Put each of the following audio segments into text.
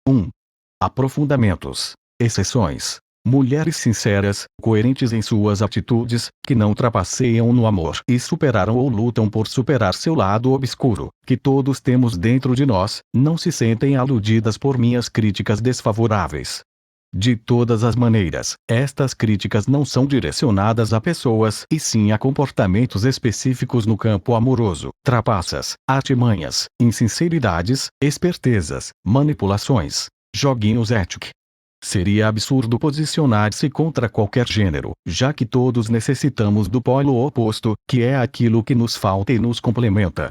1. Aprofundamentos. Exceções. Mulheres sinceras, coerentes em suas atitudes, que não trapaceiam no amor e superaram ou lutam por superar seu lado obscuro, que todos temos dentro de nós, não se sentem aludidas por minhas críticas desfavoráveis. De todas as maneiras, estas críticas não são direcionadas a pessoas e sim a comportamentos específicos no campo amoroso, trapaças, artimanhas, insinceridades, espertezas, manipulações, joguinhos éticos. Seria absurdo posicionar-se contra qualquer gênero, já que todos necessitamos do polo oposto, que é aquilo que nos falta e nos complementa.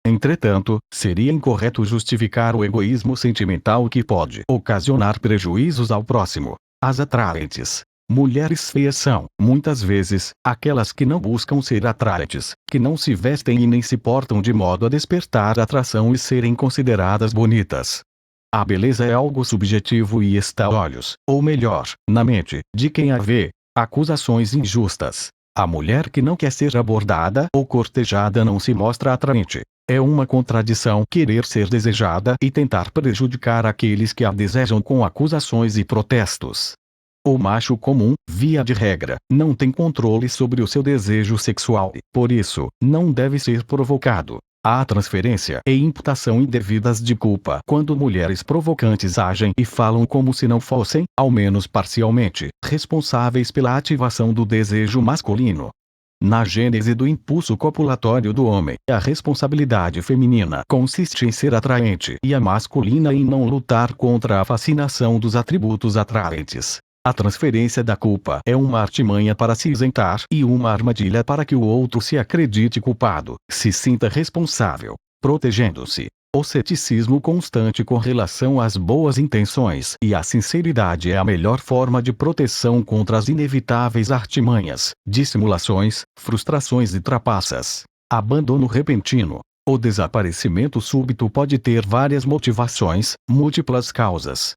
Entretanto, seria incorreto justificar o egoísmo sentimental que pode ocasionar prejuízos ao próximo. As atraentes mulheres feias são, muitas vezes, aquelas que não buscam ser atraentes, que não se vestem e nem se portam de modo a despertar atração e serem consideradas bonitas. A beleza é algo subjetivo e está a olhos, ou melhor, na mente, de quem a vê. Acusações injustas. A mulher que não quer ser abordada ou cortejada não se mostra atraente. É uma contradição querer ser desejada e tentar prejudicar aqueles que a desejam com acusações e protestos. O macho comum, via de regra, não tem controle sobre o seu desejo sexual e, por isso, não deve ser provocado. Há transferência e imputação indevidas de culpa quando mulheres provocantes agem e falam como se não fossem, ao menos parcialmente, responsáveis pela ativação do desejo masculino. Na gênese do impulso copulatório do homem, a responsabilidade feminina consiste em ser atraente e a masculina em não lutar contra a fascinação dos atributos atraentes. A transferência da culpa é uma artimanha para se isentar e uma armadilha para que o outro se acredite culpado, se sinta responsável, protegendo-se. O ceticismo constante com relação às boas intenções e à sinceridade é a melhor forma de proteção contra as inevitáveis artimanhas, dissimulações, frustrações e trapaças. Abandono repentino. O desaparecimento súbito pode ter várias motivações, múltiplas causas.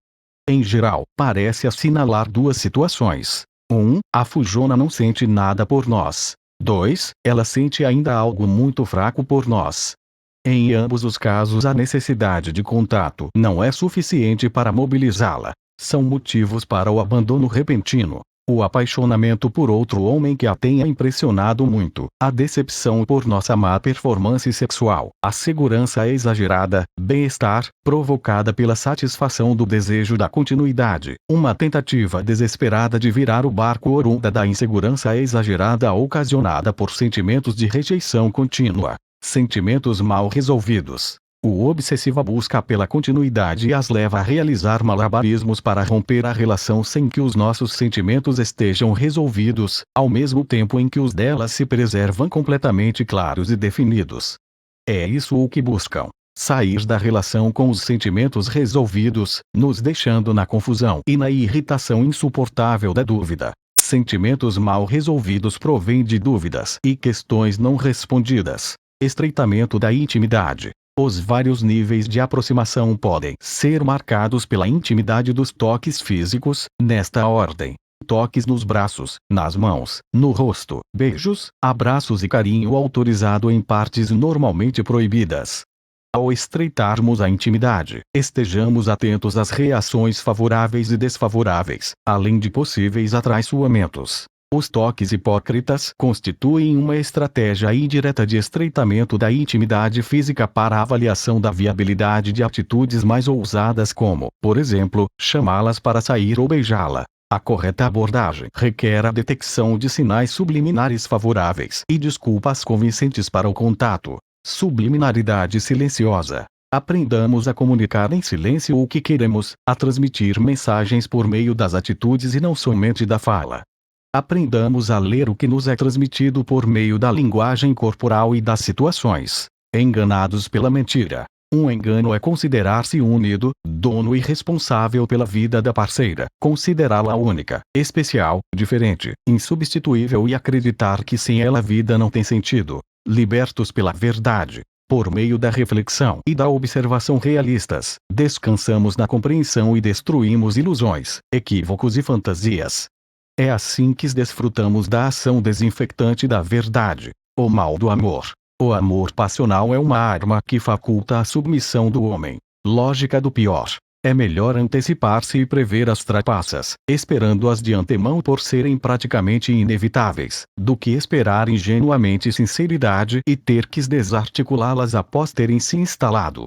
Em geral, parece assinalar duas situações. 1. A fujona não sente nada por nós. 2. Ela sente ainda algo muito fraco por nós. Em ambos os casos a necessidade de contato não é suficiente para mobilizá-la. São motivos para o abandono repentino. O apaixonamento por outro homem que a tenha impressionado muito, a decepção por nossa má performance sexual, a segurança exagerada, bem-estar, provocada pela satisfação do desejo da continuidade, uma tentativa desesperada de virar o barco oriunda da insegurança exagerada ocasionada por sentimentos de rejeição contínua, sentimentos mal resolvidos. O obsessiva busca pela continuidade e as leva a realizar malabarismos para romper a relação sem que os nossos sentimentos estejam resolvidos, ao mesmo tempo em que os delas se preservam completamente claros e definidos. É isso o que buscam. Sair da relação com os sentimentos resolvidos, nos deixando na confusão e na irritação insuportável da dúvida. Sentimentos mal resolvidos provêm de dúvidas e questões não respondidas. Estreitamento da intimidade. Os vários níveis de aproximação podem ser marcados pela intimidade dos toques físicos, nesta ordem: toques nos braços, nas mãos, no rosto, beijos, abraços e carinho autorizado em partes normalmente proibidas. Ao estreitarmos a intimidade, estejamos atentos às reações favoráveis e desfavoráveis, além de possíveis atraiçoamentos. Os toques hipócritas constituem uma estratégia indireta de estreitamento da intimidade física para a avaliação da viabilidade de atitudes mais ousadas como, por exemplo, chamá-las para sair ou beijá-la. A correta abordagem requer a detecção de sinais subliminares favoráveis e desculpas convincentes para o contato. Subliminaridade silenciosa. Aprendamos a comunicar em silêncio o que queremos, a transmitir mensagens por meio das atitudes e não somente da fala. Aprendamos a ler o que nos é transmitido por meio da linguagem corporal e das situações. Enganados pela mentira. Um engano é considerar-se unido, dono e responsável pela vida da parceira, considerá-la única, especial, diferente, insubstituível e acreditar que sem ela a vida não tem sentido. Libertos pela verdade, por meio da reflexão e da observação realistas, descansamos na compreensão e destruímos ilusões, equívocos e fantasias. É assim que desfrutamos da ação desinfectante da verdade. O mal do amor. O amor passional é uma arma que faculta a submissão do homem. Lógica do pior. É melhor antecipar-se e prever as trapaças, esperando-as de antemão por serem praticamente inevitáveis, do que esperar ingenuamente sinceridade e ter que desarticulá-las após terem se instalado.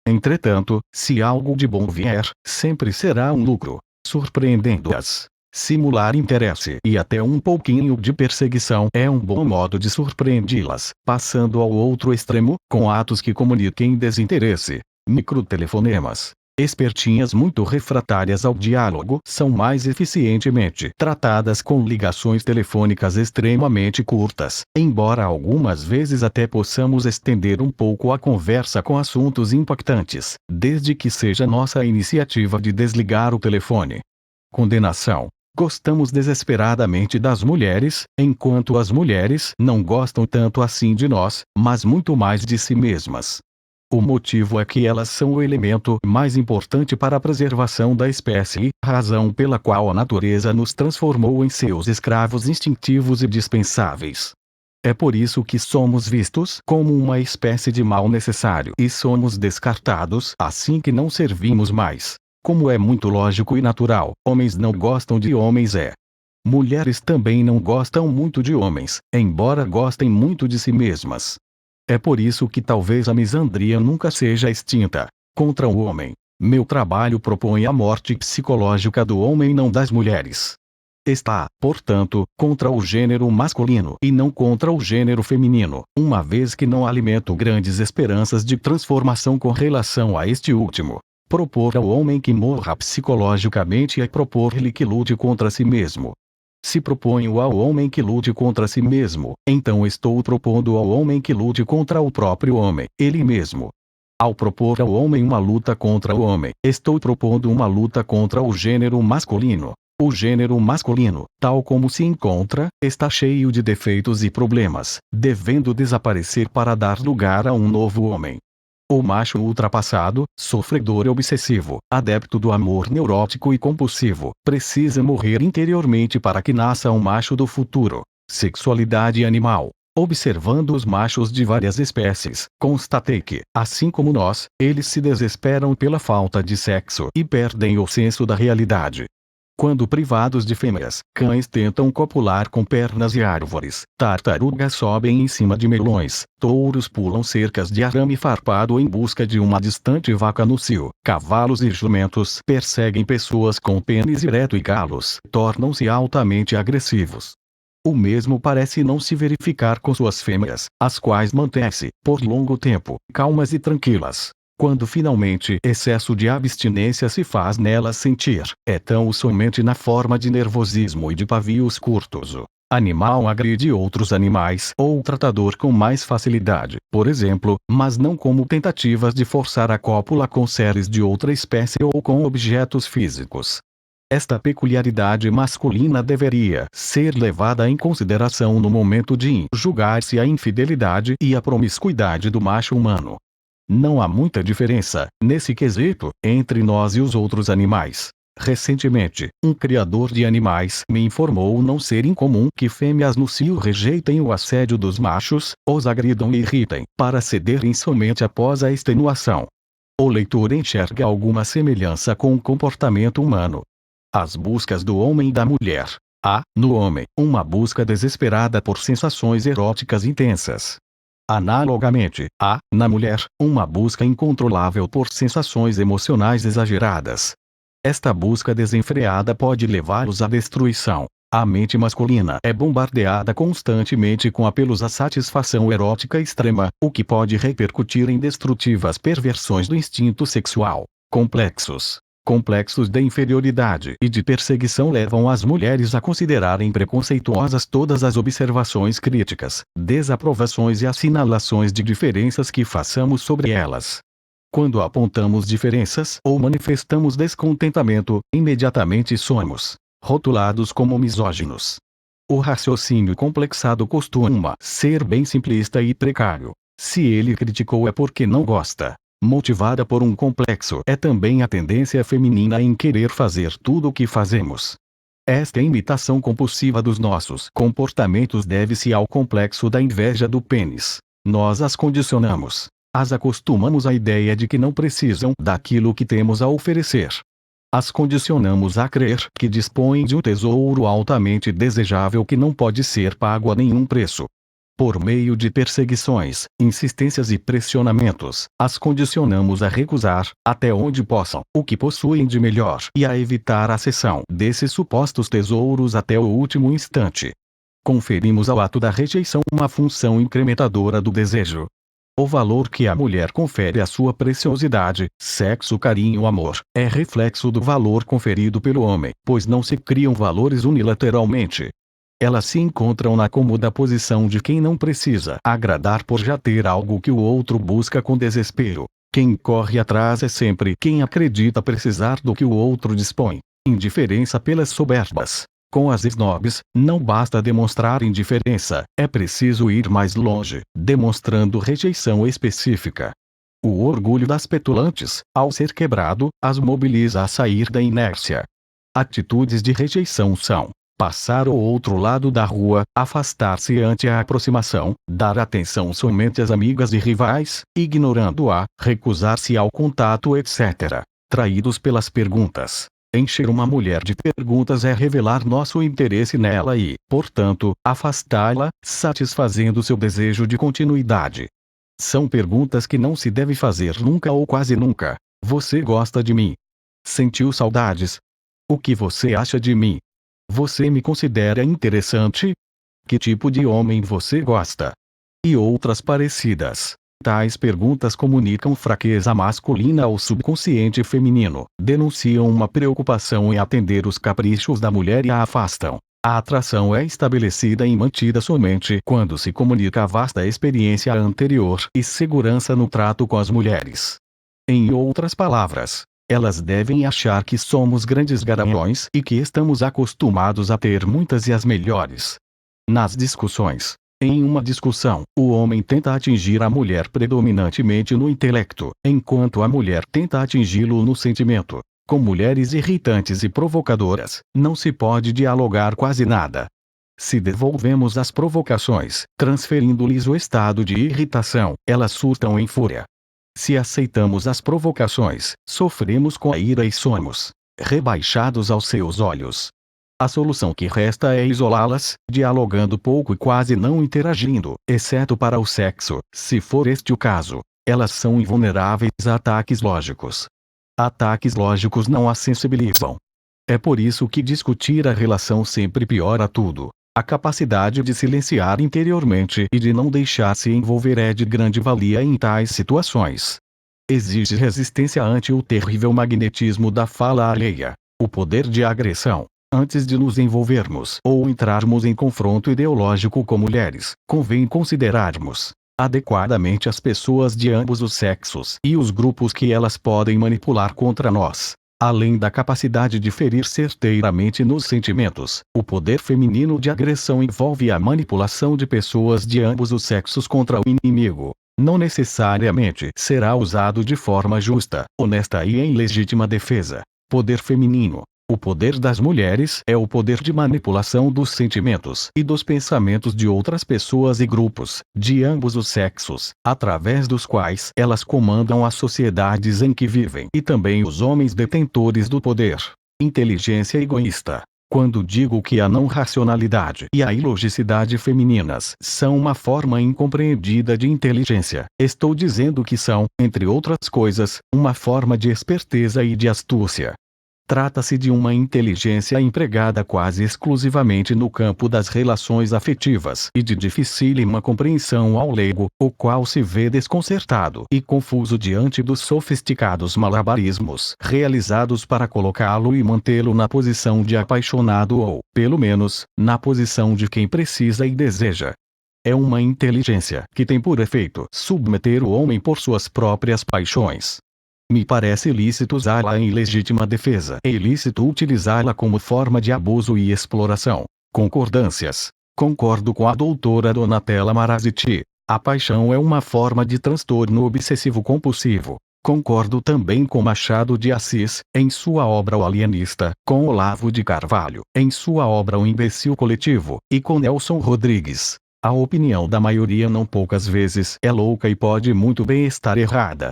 Entretanto, se algo de bom vier, sempre será um lucro, surpreendendo-as. Simular interesse e até um pouquinho de perseguição é um bom modo de surpreendê-las, passando ao outro extremo, com atos que comuniquem desinteresse. Microtelefonemas. Espertinhas muito refratárias ao diálogo são mais eficientemente tratadas com ligações telefônicas extremamente curtas, embora algumas vezes até possamos estender um pouco a conversa com assuntos impactantes, desde que seja nossa iniciativa de desligar o telefone. Condenação. Gostamos desesperadamente das mulheres, enquanto as mulheres não gostam tanto assim de nós, mas muito mais de si mesmas. O motivo é que elas são o elemento mais importante para a preservação da espécie, razão pela qual a natureza nos transformou em seus escravos instintivos e dispensáveis. É por isso que somos vistos como uma espécie de mal necessário e somos descartados assim que não servimos mais. Como é muito lógico e natural, homens não gostam de homens Mulheres também não gostam muito de homens, embora gostem muito de si mesmas. É por isso que talvez a misandria nunca seja extinta. Contra o homem. Meu trabalho propõe a morte psicológica do homem, não das mulheres. Está, portanto, contra o gênero masculino e não contra o gênero feminino, uma vez que não alimento grandes esperanças de transformação com relação a este último. Propor ao homem que morra psicologicamente é propor-lhe que lute contra si mesmo. Se proponho ao homem que lute contra si mesmo, então estou propondo ao homem que lute contra o próprio homem, ele mesmo. Ao propor ao homem uma luta contra o homem, estou propondo uma luta contra o gênero masculino. O gênero masculino, tal como se encontra, está cheio de defeitos e problemas, devendo desaparecer para dar lugar a um novo homem. O macho ultrapassado, sofredor e obsessivo, adepto do amor neurótico e compulsivo, precisa morrer interiormente para que nasça um macho do futuro. Sexualidade animal. Observando os machos de várias espécies, constatei que, assim como nós, eles se desesperam pela falta de sexo e perdem o senso da realidade. Quando privados de fêmeas, cães tentam copular com pernas e árvores, tartarugas sobem em cima de melões, touros pulam cercas de arame farpado em busca de uma distante vaca no cio, cavalos e jumentos perseguem pessoas com pênis ereto e galos tornam-se altamente agressivos. O mesmo parece não se verificar com suas fêmeas, as quais mantêm-se, por longo tempo, calmas e tranquilas. Quando finalmente excesso de abstinência se faz nelas sentir, é tão somente na forma de nervosismo e de pavios curtos. O animal agride outros animais ou o tratador com mais facilidade, por exemplo, mas não como tentativas de forçar a cópula com seres de outra espécie ou com objetos físicos. Esta peculiaridade masculina deveria ser levada em consideração no momento de julgar-se a infidelidade e a promiscuidade do macho humano. Não há muita diferença, nesse quesito, entre nós e os outros animais. Recentemente, um criador de animais me informou não ser incomum que fêmeas no cio rejeitem o assédio dos machos, os agridam e irritem, para cederem somente após a extenuação. O leitor enxerga alguma semelhança com o comportamento humano. As buscas do homem e da mulher. Há, no homem, uma busca desesperada por sensações eróticas intensas. Analogamente, há, na mulher, uma busca incontrolável por sensações emocionais exageradas. Esta busca desenfreada pode levá-los à destruição. A mente masculina é bombardeada constantemente com apelos à satisfação erótica extrema, o que pode repercutir em destrutivas perversões do instinto sexual. Complexos de inferioridade e de perseguição levam as mulheres a considerarem preconceituosas todas as observações críticas, desaprovações e assinalações de diferenças que façamos sobre elas. Quando apontamos diferenças ou manifestamos descontentamento, imediatamente somos rotulados como misóginos. O raciocínio complexado costuma ser bem simplista e precário. Se ele criticou é porque não gosta. Motivada por um complexo é também a tendência feminina em querer fazer tudo o que fazemos. Esta imitação compulsiva dos nossos comportamentos deve-se ao complexo da inveja do pênis. Nós as condicionamos. As acostumamos à ideia de que não precisam daquilo que temos a oferecer. As condicionamos a crer que dispõem de um tesouro altamente desejável que não pode ser pago a nenhum preço. Por meio de perseguições, insistências e pressionamentos, as condicionamos a recusar, até onde possam, o que possuem de melhor e a evitar a cessão desses supostos tesouros até o último instante. Conferimos ao ato da rejeição uma função incrementadora do desejo. O valor que a mulher confere à sua preciosidade, sexo, carinho, amor, é reflexo do valor conferido pelo homem, pois não se criam valores unilateralmente. Elas se encontram na cômoda posição de quem não precisa agradar por já ter algo que o outro busca com desespero. Quem corre atrás é sempre quem acredita precisar do que o outro dispõe. Indiferença pelas soberbas. Com as snobs, não basta demonstrar indiferença, é preciso ir mais longe, demonstrando rejeição específica. O orgulho das petulantes, ao ser quebrado, as mobiliza a sair da inércia. Atitudes de rejeição são: passar ao outro lado da rua, afastar-se ante a aproximação, dar atenção somente às amigas e rivais, ignorando-a, recusar-se ao contato, etc. Traídos pelas perguntas. Encher uma mulher de perguntas é revelar nosso interesse nela e, portanto, afastá-la, satisfazendo seu desejo de continuidade. São perguntas que não se deve fazer nunca ou quase nunca. Você gosta de mim? Sentiu saudades? O que você acha de mim? Você me considera interessante? Que tipo de homem você gosta? E outras parecidas. Tais perguntas comunicam fraqueza masculina ao subconsciente feminino, denunciam uma preocupação em atender os caprichos da mulher e a afastam. A atração é estabelecida e mantida somente quando se comunica a vasta experiência anterior e segurança no trato com as mulheres. Em outras palavras, elas devem achar que somos grandes garanhões e que estamos acostumados a ter muitas e as melhores. Nas discussões. Em uma discussão, o homem tenta atingir a mulher predominantemente no intelecto, enquanto a mulher tenta atingi-lo no sentimento. Com mulheres irritantes e provocadoras, não se pode dialogar quase nada. Se devolvemos as provocações, transferindo-lhes o estado de irritação, elas surtam em fúria. Se aceitamos as provocações, sofremos com a ira e somos rebaixados aos seus olhos. A solução que resta é isolá-las, dialogando pouco e quase não interagindo, exceto para o sexo, se for este o caso. Elas são invulneráveis a ataques lógicos. Ataques lógicos não as sensibilizam. É por isso que discutir a relação sempre piora tudo. A capacidade de silenciar interiormente e de não deixar-se envolver é de grande valia em tais situações. Exige resistência ante o terrível magnetismo da fala alheia, o poder de agressão. Antes de nos envolvermos ou entrarmos em confronto ideológico com mulheres, convém considerarmos adequadamente as pessoas de ambos os sexos e os grupos que elas podem manipular contra nós. Além da capacidade de ferir certeiramente nos sentimentos, o poder feminino de agressão envolve a manipulação de pessoas de ambos os sexos contra o inimigo. Não necessariamente será usado de forma justa, honesta e em legítima defesa. Poder feminino. O poder das mulheres é o poder de manipulação dos sentimentos e dos pensamentos de outras pessoas e grupos, de ambos os sexos, através dos quais elas comandam as sociedades em que vivem e também os homens detentores do poder. Inteligência egoísta. Quando digo que a não racionalidade e a ilogicidade femininas são uma forma incompreendida de inteligência, estou dizendo que são, entre outras coisas, uma forma de esperteza e de astúcia. Trata-se de uma inteligência empregada quase exclusivamente no campo das relações afetivas e de dificílima compreensão ao leigo, o qual se vê desconcertado e confuso diante dos sofisticados malabarismos realizados para colocá-lo e mantê-lo na posição de apaixonado ou, pelo menos, na posição de quem precisa e deseja. É uma inteligência que tem por efeito submeter o homem por suas próprias paixões. Me parece lícito usá-la em legítima defesa e ilícito utilizá-la como forma de abuso e exploração. Concordâncias. Concordo com a doutora Donatella Maraziti. A paixão é uma forma de transtorno obsessivo-compulsivo. Concordo também com Machado de Assis, em sua obra O Alienista, com Olavo de Carvalho, em sua obra O Imbecil Coletivo, e com Nelson Rodrigues, A opinião da maioria não poucas vezes é louca e pode muito bem estar errada.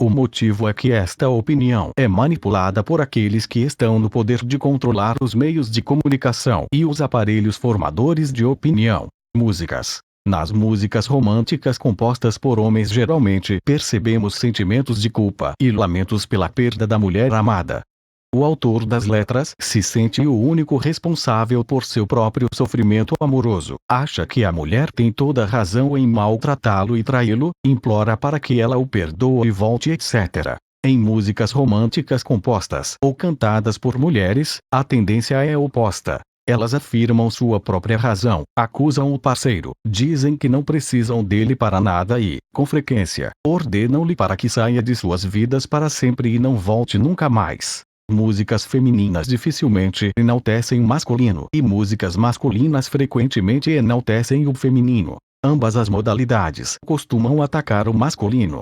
O motivo é que esta opinião é manipulada por aqueles que estão no poder de controlar os meios de comunicação e os aparelhos formadores de opinião. Músicas. Nas músicas românticas compostas por homens geralmente percebemos sentimentos de culpa e lamentos pela perda da mulher amada. O autor das letras se sente o único responsável por seu próprio sofrimento amoroso, acha que a mulher tem toda a razão em maltratá-lo e traí-lo, implora para que ela o perdoe e volte, etc. Em músicas românticas compostas ou cantadas por mulheres, a tendência é oposta. Elas afirmam sua própria razão, acusam o parceiro, dizem que não precisam dele para nada e, com frequência, ordenam-lhe para que saia de suas vidas para sempre e não volte nunca mais. Músicas femininas dificilmente enaltecem o masculino e músicas masculinas frequentemente enaltecem o feminino. Ambas as modalidades costumam atacar o masculino.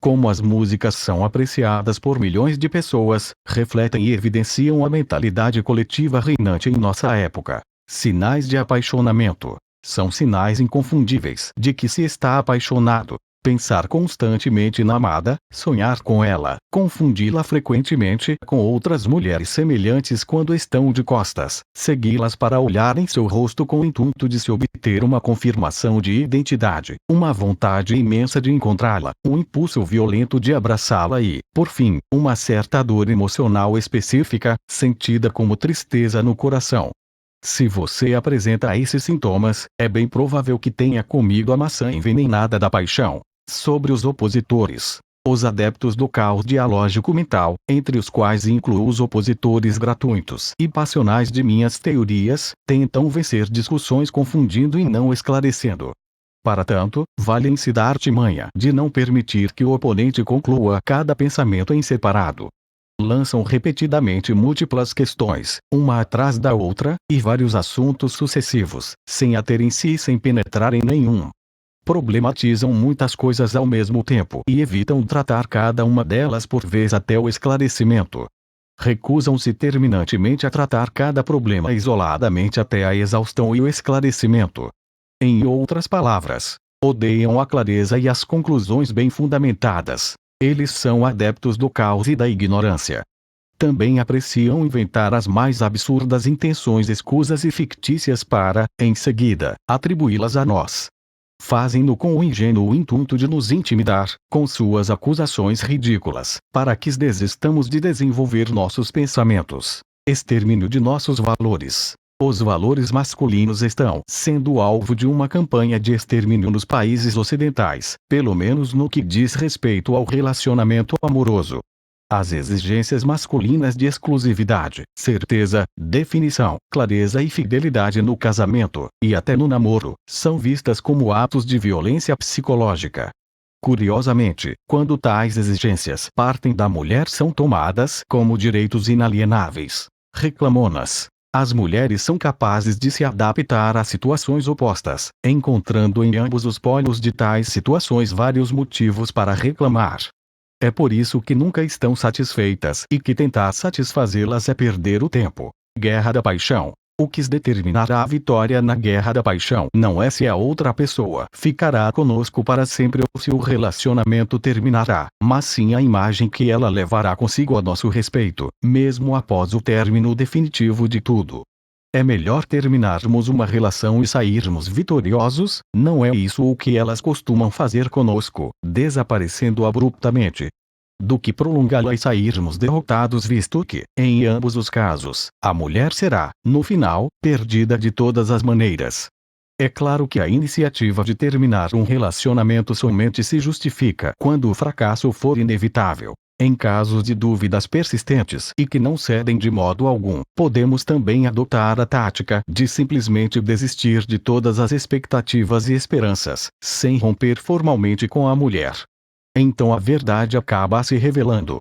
Como as músicas são apreciadas por milhões de pessoas, refletem e evidenciam a mentalidade coletiva reinante em nossa época. Sinais de apaixonamento. São sinais inconfundíveis de que se está apaixonado. Pensar constantemente na amada, sonhar com ela, confundi-la frequentemente com outras mulheres semelhantes quando estão de costas, segui-las para olhar em seu rosto com o intuito de se obter uma confirmação de identidade, uma vontade imensa de encontrá-la, um impulso violento de abraçá-la e, por fim, uma certa dor emocional específica, sentida como tristeza no coração. Se você apresenta esses sintomas, é bem provável que tenha comido a maçã envenenada da paixão. Sobre os opositores. Os adeptos do caos dialógico mental, entre os quais incluo os opositores gratuitos e passionais de minhas teorias, tentam vencer discussões confundindo e não esclarecendo. Para tanto, valem-se da artimanha de não permitir que o oponente conclua cada pensamento em separado. Lançam repetidamente múltiplas questões, uma atrás da outra, e vários assuntos sucessivos, sem aterem-se e sem penetrar em nenhum. Problematizam muitas coisas ao mesmo tempo e evitam tratar cada uma delas por vez até o esclarecimento. Recusam-se terminantemente a tratar cada problema isoladamente até a exaustão e o esclarecimento. Em outras palavras, odeiam a clareza e as conclusões bem fundamentadas. Eles são adeptos do caos e da ignorância. Também apreciam inventar as mais absurdas intenções escusas e fictícias para, em seguida, atribuí-las a nós. Fazem-no com o ingênuo intuito de nos intimidar, com suas acusações ridículas, para que desistamos de desenvolver nossos pensamentos. Extermínio de nossos valores. Os valores masculinos estão sendo alvo de uma campanha de extermínio nos países ocidentais, pelo menos no que diz respeito ao relacionamento amoroso. As exigências masculinas de exclusividade, certeza, definição, clareza e fidelidade no casamento, e até no namoro, são vistas como atos de violência psicológica. Curiosamente, quando tais exigências partem da mulher são tomadas como direitos inalienáveis. Reclamonas. As mulheres são capazes de se adaptar a situações opostas, encontrando em ambos os polos de tais situações vários motivos para reclamar. É por isso que nunca estão satisfeitas e que tentar satisfazê-las é perder o tempo. Guerra da paixão. O que determinará a vitória na guerra da paixão não é se a outra pessoa ficará conosco para sempre ou se o relacionamento terminará, mas sim a imagem que ela levará consigo a nosso respeito, mesmo após o término definitivo de tudo. É melhor terminarmos uma relação e sairmos vitoriosos, não é isso o que elas costumam fazer conosco, desaparecendo abruptamente, do que prolongá-la e sairmos derrotados, visto que, em ambos os casos, a mulher será, no final, perdida de todas as maneiras. É claro que a iniciativa de terminar um relacionamento somente se justifica quando o fracasso for inevitável. Em casos de dúvidas persistentes e que não cedem de modo algum, podemos também adotar a tática de simplesmente desistir de todas as expectativas e esperanças, sem romper formalmente com a mulher. Então a verdade acaba se revelando.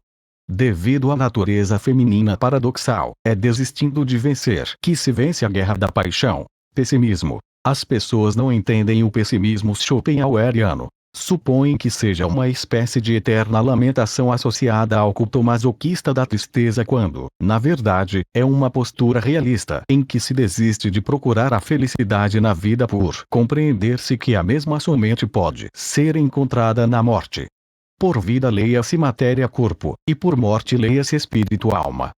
Devido à natureza feminina paradoxal, é desistindo de vencer que se vence a guerra da paixão. Pessimismo. As pessoas não entendem o pessimismo schopenhaueriano. Supõem que seja uma espécie de eterna lamentação associada ao culto masoquista da tristeza quando, na verdade, é uma postura realista em que se desiste de procurar a felicidade na vida por compreender-se que a mesma somente pode ser encontrada na morte. Por vida leia-se matéria-corpo, e por morte leia-se espírito-alma.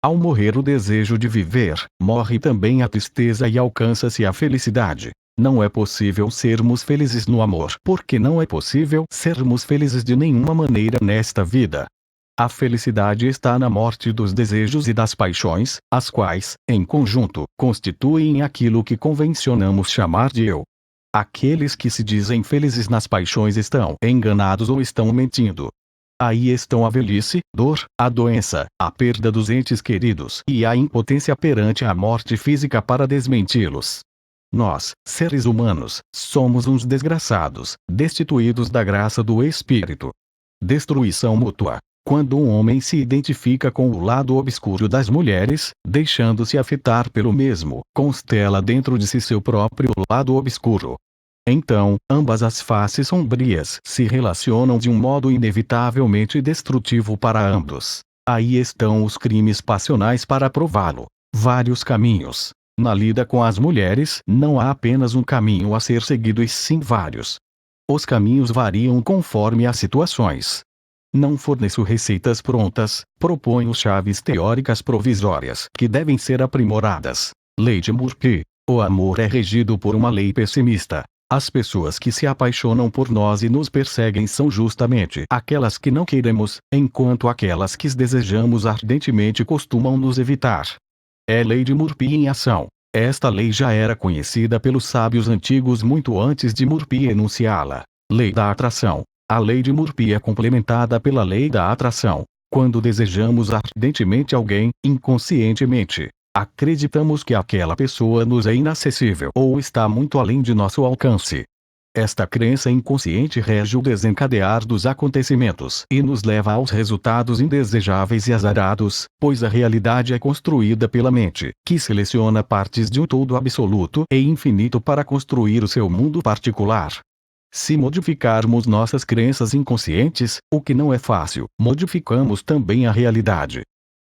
Ao morrer o desejo de viver, morre também a tristeza e alcança-se a felicidade. Não é possível sermos felizes no amor, porque não é possível sermos felizes de nenhuma maneira nesta vida. A felicidade está na morte dos desejos e das paixões, as quais, em conjunto, constituem aquilo que convencionamos chamar de eu. Aqueles que se dizem felizes nas paixões estão enganados ou estão mentindo. Aí estão a velhice, dor, a doença, a perda dos entes queridos e a impotência perante a morte física para desmenti-los. Nós, seres humanos, somos uns desgraçados, destituídos da graça do Espírito. Destruição mútua. Quando um homem se identifica com o lado obscuro das mulheres, deixando-se afetar pelo mesmo, constela dentro de si seu próprio lado obscuro. Então, ambas as faces sombrias se relacionam de um modo inevitavelmente destrutivo para ambos. Aí estão os crimes passionais para prová-lo. Vários caminhos. Na lida com as mulheres, não há apenas um caminho a ser seguido e sim vários. Os caminhos variam conforme as situações. Não forneço receitas prontas, proponho chaves teóricas provisórias que devem ser aprimoradas. Lei de Murphy. O amor é regido por uma lei pessimista. As pessoas que se apaixonam por nós e nos perseguem são justamente aquelas que não queremos, enquanto aquelas que desejamos ardentemente costumam nos evitar. É lei de Murphy em ação. Esta lei já era conhecida pelos sábios antigos muito antes de Murphy enunciá-la. Lei da atração. A lei de Murphy é complementada pela lei da atração. Quando desejamos ardentemente alguém, inconscientemente, acreditamos que aquela pessoa nos é inacessível ou está muito além de nosso alcance. Esta crença inconsciente rege o desencadear dos acontecimentos e nos leva aos resultados indesejáveis e azarados, pois a realidade é construída pela mente, que seleciona partes de um todo absoluto e infinito para construir o seu mundo particular. Se modificarmos nossas crenças inconscientes, o que não é fácil, modificamos também a realidade.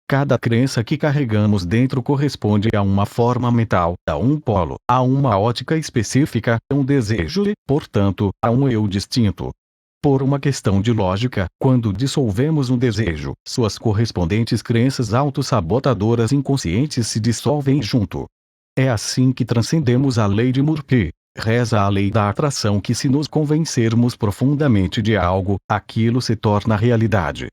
Cada crença que carregamos dentro corresponde a uma forma mental, a um polo, a uma ótica específica, a um desejo e, portanto, a um eu distinto. Por uma questão de lógica, quando dissolvemos um desejo, suas correspondentes crenças autossabotadoras inconscientes se dissolvem junto. É assim que transcendemos a lei de Murphy. Reza a lei da atração que se nos convencermos profundamente de algo, aquilo se torna realidade.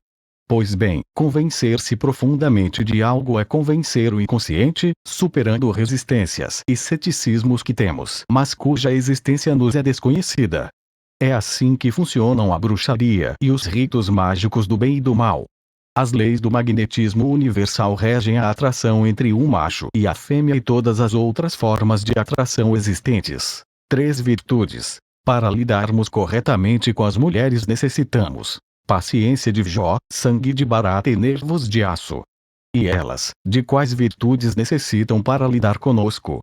Pois bem, convencer-se profundamente de algo é convencer o inconsciente, superando resistências e ceticismos que temos, mas cuja existência nos é desconhecida. É assim que funcionam a bruxaria e os ritos mágicos do bem e do mal. As leis do magnetismo universal regem a atração entre o macho e a fêmea e todas as outras formas de atração existentes. 3 virtudes. Para lidarmos corretamente com as mulheres necessitamos paciência de Jó, sangue de barata e nervos de aço. E elas, de quais virtudes necessitam para lidar conosco?